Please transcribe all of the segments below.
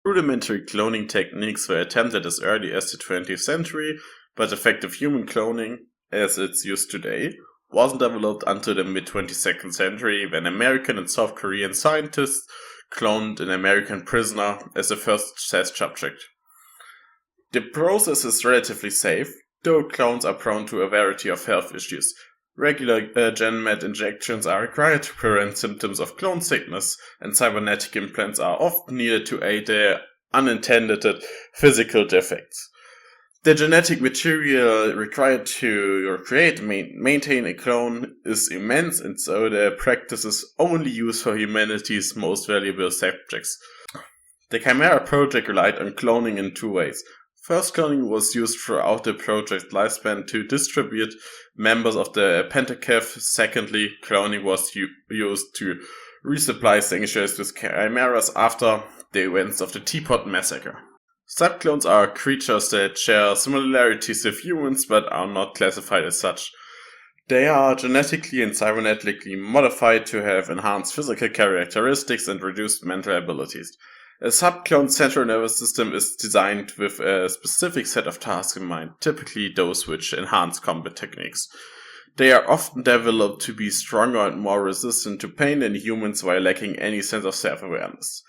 Rudimentary cloning techniques were attempted as early as the 20th century, but effective human cloning, as it's used today, wasn't developed until the mid-22nd century when American and South Korean scientists cloned an American prisoner as the first test subject. The process is relatively safe, though clones are prone to a variety of health issues. Regular GenMed injections are required to prevent symptoms of clone sickness, and cybernetic implants are often needed to aid their unintended physical defects. The genetic material required to create and maintain a clone is immense, and so the practice is only used for humanity's most valuable subjects. The Chimera project relied on cloning in two ways. First, cloning was used throughout the project's lifespan to distribute members of the Pentacath. Secondly, cloning was used to resupply sanctuaries with chimeras after the events of the Teapot Massacre. Subclones are creatures that share similarities with humans but are not classified as such. They are genetically and cybernetically modified to have enhanced physical characteristics and reduced mental abilities. A subclone's central nervous system is designed with a specific set of tasks in mind, typically those which enhance combat techniques. They are often developed to be stronger and more resistant to pain than humans while lacking any sense of self-awareness.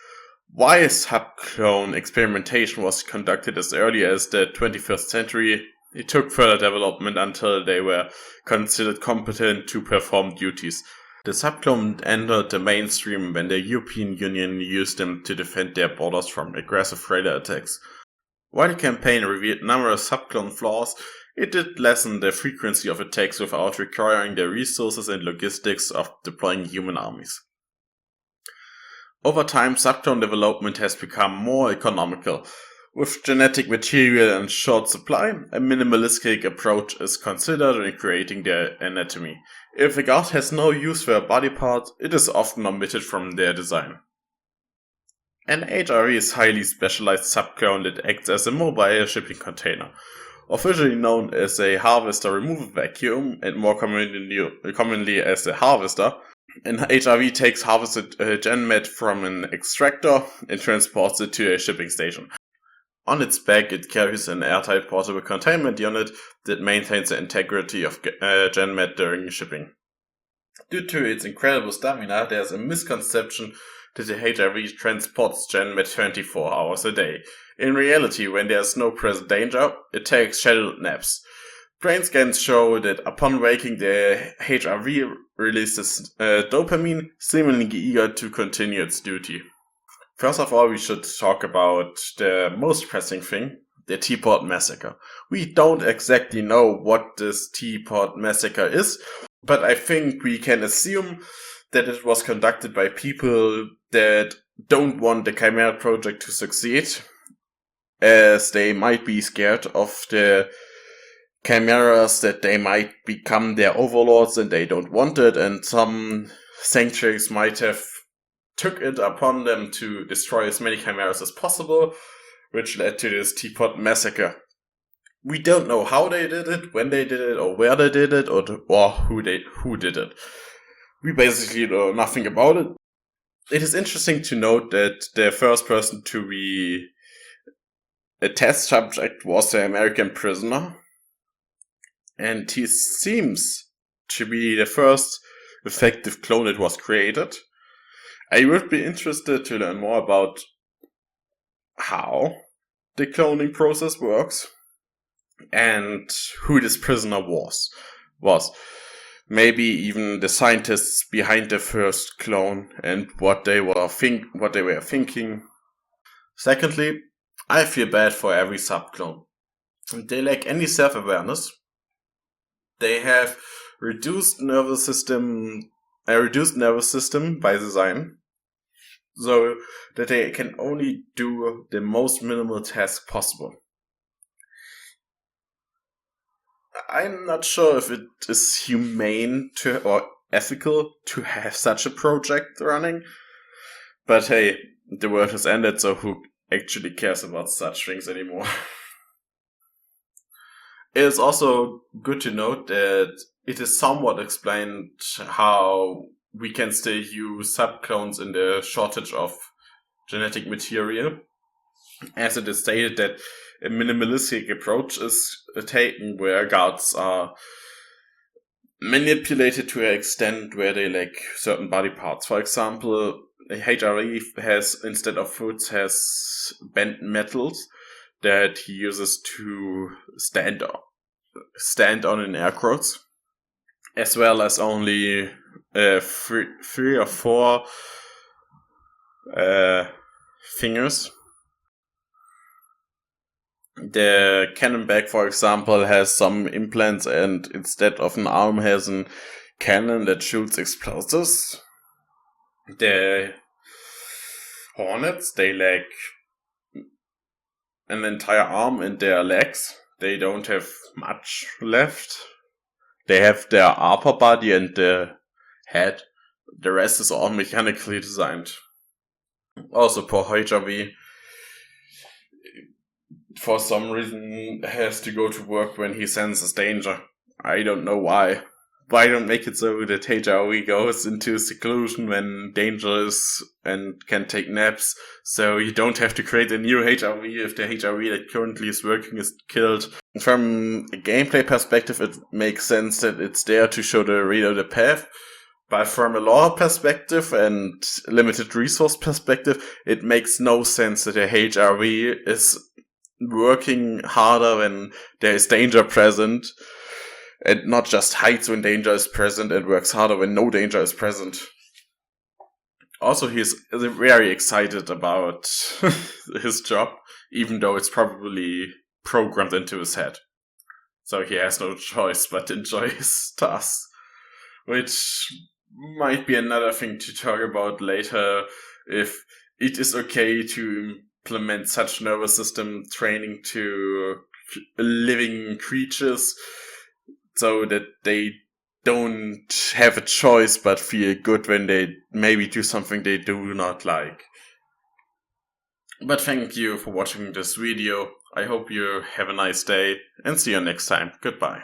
Why subclone experimentation was conducted as early as the 21st century, it took further development until they were considered competent to perform duties. The subclone entered the mainstream when the European Union used them to defend their borders from aggressive raider attacks. While the campaign revealed numerous subclone flaws, it did lessen the frequency of attacks without requiring the resources and logistics of deploying human armies. Over time, subclone development has become more economical. With genetic material in short supply, a minimalistic approach is considered in creating their anatomy. If a god has no use for a body part, it is often omitted from their design. An HRV is a highly specialized subclone that acts as a mobile shipping container. Officially known as a harvester removal vacuum and more commonly as a harvester, an HRV takes harvested GenMed from an extractor and transports it to a shipping station. On its back, it carries an airtight portable containment unit that maintains the integrity of GenMed during shipping. Due to its incredible stamina, there's a misconception that the HRV transports GenMed 24 hours a day. In reality, when there's no present danger, it takes scheduled naps. Brain scans show that upon waking, the HRV releases dopamine, seemingly eager to continue its duty. First of all, we should talk about the most pressing thing, the Teapot Massacre. We don't exactly know what this Teapot Massacre is, but I think we can assume that it was conducted by people that don't want the Chimera project to succeed, as they might be scared of the chimeras, that they might become their overlords and they don't want it, and some sanctuaries might have took it upon them to destroy as many chimeras as possible, which led to this Teapot Massacre. We don't know how they did it, when they did it, or where they did it, or who did it. We basically know nothing about it. It is interesting to note that the first person to be a test subject was the American prisoner, and he seems to be the first effective clone that was created. I would be interested to learn more about how the cloning process works and who this prisoner was. Maybe even the scientists behind the first clone and what they were thinking. Secondly, I feel bad for every subclone. They lack any self-awareness. They have a reduced nervous system by design, so that they can only do the most minimal task possible. I'm not sure if it is humane or ethical to have such a project running, but hey, the world has ended, so who actually cares about such things anymore? It is also good to note that it is somewhat explained how we can still use subclones in the shortage of genetic material. as it is stated that a minimalistic approach is taken where guards are manipulated to an extent where they lack certain body parts. For example, HRV has, instead of foods, has bent metals that he uses to stand on in air quotes, as well as only three or four fingers. The cannon bag, for example, has some implants, and instead of an arm has a cannon that shoots explosives. The Hornets, they lack an entire arm in their legs. They don't have much left. They have their upper body and the head. The rest is all mechanically designed. Also, poor HRV, for some reason, has to go to work when he senses danger. I don't know why. Why don't make it so that HRV goes into seclusion when danger is and can take naps, so you don't have to create a new HRV if the HRV that currently is working is killed. From a gameplay perspective, it makes sense that it's there to show the reader the path. But from a lore perspective and limited resource perspective, it makes no sense that a HRV is working harder when there is danger present, and not just hides when danger is present and works harder when no danger is present. Also, he's very excited about his job, even though it's probably programmed into his head. So he has no choice but to enjoy his tasks, which might be another thing to talk about later, if it is okay to implement such nervous system training to living creatures so that they don't have a choice but feel good when they maybe do something they do not like. But thank you for watching this video. I hope you have a nice day and see you next time. Goodbye.